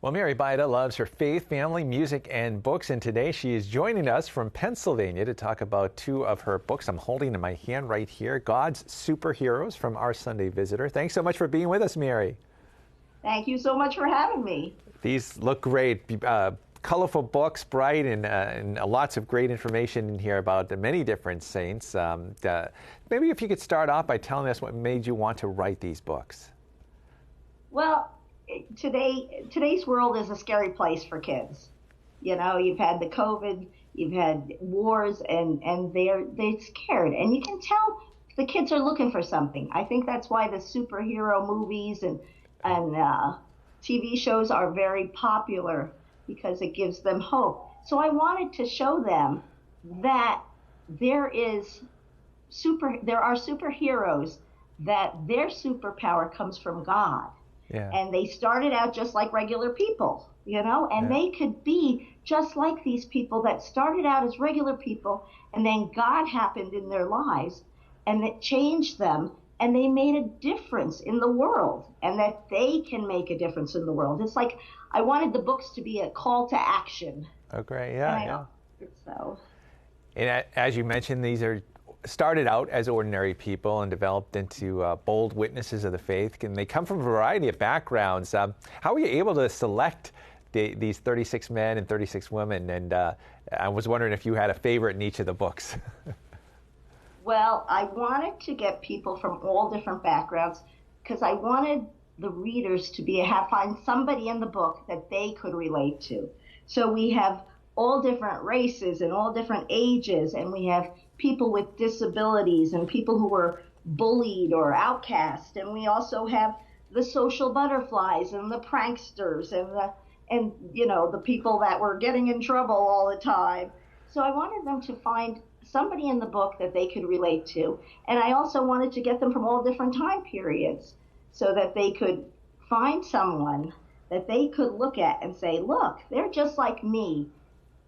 Well, Mary Bajda loves her faith, family, music, and books, and today she is joining us from Pennsylvania to talk about two of her books. I'm holding in my hand right here, God's Superheroes from Our Sunday Visitor. Thanks so much for being with us, Mary. Thank you so much for having me. These look great. Colorful books, bright, and lots of great information in here about the many different saints. Maybe if you could start off by telling us what made you want to write these books. Well, today's world is a scary place for kids. You know, you've had the COVID, you've had wars, and they're scared. And you can tell the kids are looking for something. I think that's why the superhero movies and TV shows are very popular, because it gives them hope. So I wanted to show them that there are superheroes, that their superpower comes from God. Yeah. And they started out just like regular people, you know, and they could be just like these people that started out as regular people, and then God happened in their lives and it changed them, and they made a difference in the world, and that they can make a difference in the world. It's like I wanted the books to be a call to action. Oh, great. Yeah. So. And as you mentioned, these are started out as ordinary people and developed into bold witnesses of the faith. And they come from a variety of backgrounds. How were you able to select these 36 men and 36 women? And I was wondering if you had a favorite in each of the books. Well, I wanted to get people from all different backgrounds, because I wanted the readers to find somebody in the book that they could relate to. So we have all different races and all different ages, and we have people with disabilities and people who were bullied or outcast, and we also have the social butterflies and the pranksters and you know, the people that were getting in trouble all the time. So I wanted them to find somebody in the book that they could relate to, and I also wanted to get them from all different time periods, so that they could find someone that they could look at and say, look, they're just like me,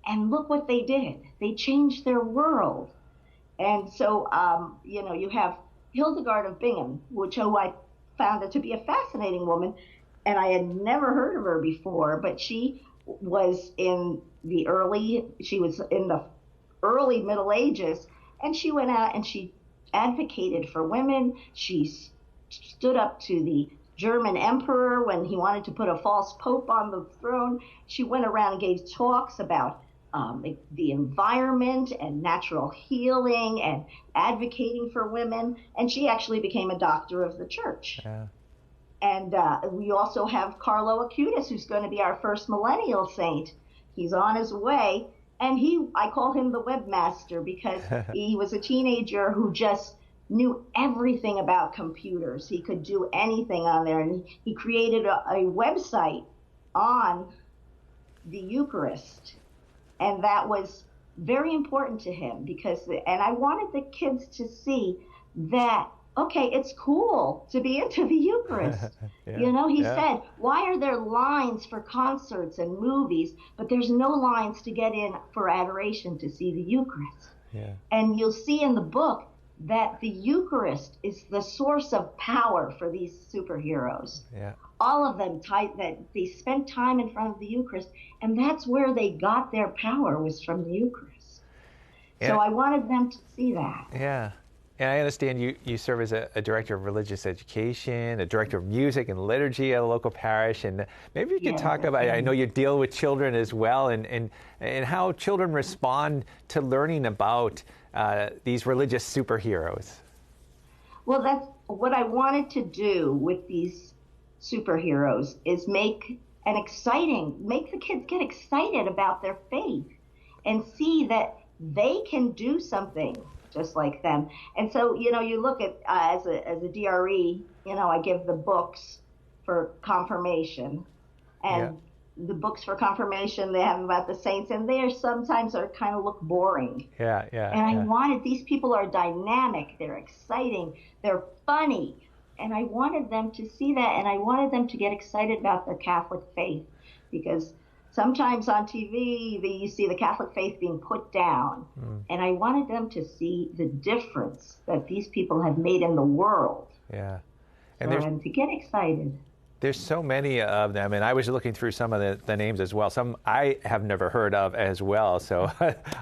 and look what they did. They changed their world. And so, you know, you have Hildegard of Bingham, who I found it to be a fascinating woman, and I had never heard of her before, but she was in the early Middle Ages, and she went out and she advocated for women. She stood up to the German emperor when he wanted to put a false pope on the throne. She went around and gave talks about the environment and natural healing and advocating for women. And she actually became a doctor of the church. Yeah. And we also have Carlo Acutis, who's going to be our first millennial saint. He's on his way. And I call him the webmaster, because he was a teenager who just knew everything about computers. He could do anything on there. And he created a website on the Eucharist. And that was very important to him, and I wanted the kids to see that, okay, it's cool to be into the Eucharist. You know, he said, why are there lines for concerts and movies, but there's no lines to get in for adoration to see the Eucharist? Yeah. And you'll see in the book that the Eucharist is the source of power for these superheroes. Yeah. All of them that they spent time in front of the Eucharist, and that's where they got their power, was from the Eucharist. So I wanted them to see that. Yeah. And I understand you serve as a director of religious education, a director of music and liturgy at a local parish, and maybe you could talk about, I know you deal with children as well, and how children respond to learning about these religious superheroes. Well, that's what I wanted to do with these superheroes, is make the kids get excited about their faith and see that they can do something just like them. And so, you know, you look at, as a DRE, you know, I give the books for confirmation, and the books for confirmation, they have about the saints, and they sometimes kind of look boring. And I wanted, these people are dynamic, they're exciting, they're funny, and I wanted them to see that, and I wanted them to get excited about their Catholic faith, because sometimes on TV, you see the Catholic faith being put down, and I wanted them to see the difference that these people have made in the world, and to get excited. There's so many of them, and I was looking through some of the names as well. Some I have never heard of as well, so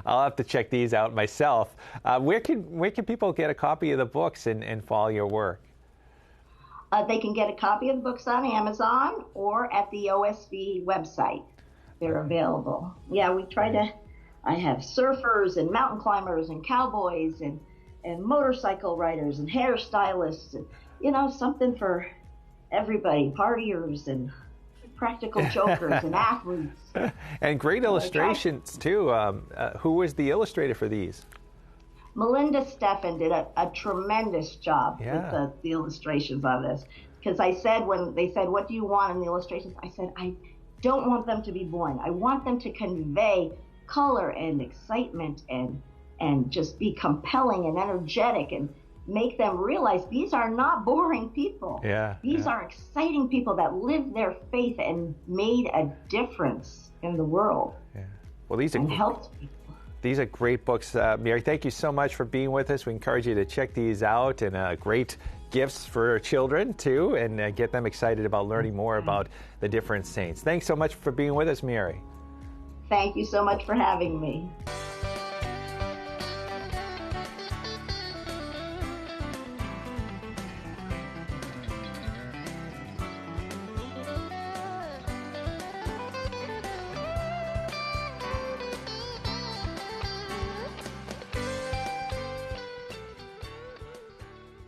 I'll have to check these out myself. Where can people get a copy of the books and follow your work? They can get a copy of the books on Amazon or at the OSB website. They're available. Yeah, I have surfers and mountain climbers and cowboys and motorcycle riders and hairstylists and, something for everybody, partiers and practical jokers and athletes. And great illustrations, too. Who was the illustrator for these? Melinda Steffen did a tremendous job with the illustrations on this. Because I said, when they said, what do you want in the illustrations? I said, I don't want them to be boring. I want them to convey color and excitement and just be compelling and energetic and make them realize these are not boring people. These are exciting people that lived their faith and made a difference in the world. Well, helped people. These are great books. Mary, thank you so much for being with us. We encourage you to check these out, and great gifts for children too, and get them excited about learning more about the different saints. Thanks so much for being with us, Mary. Thank you so much for having me.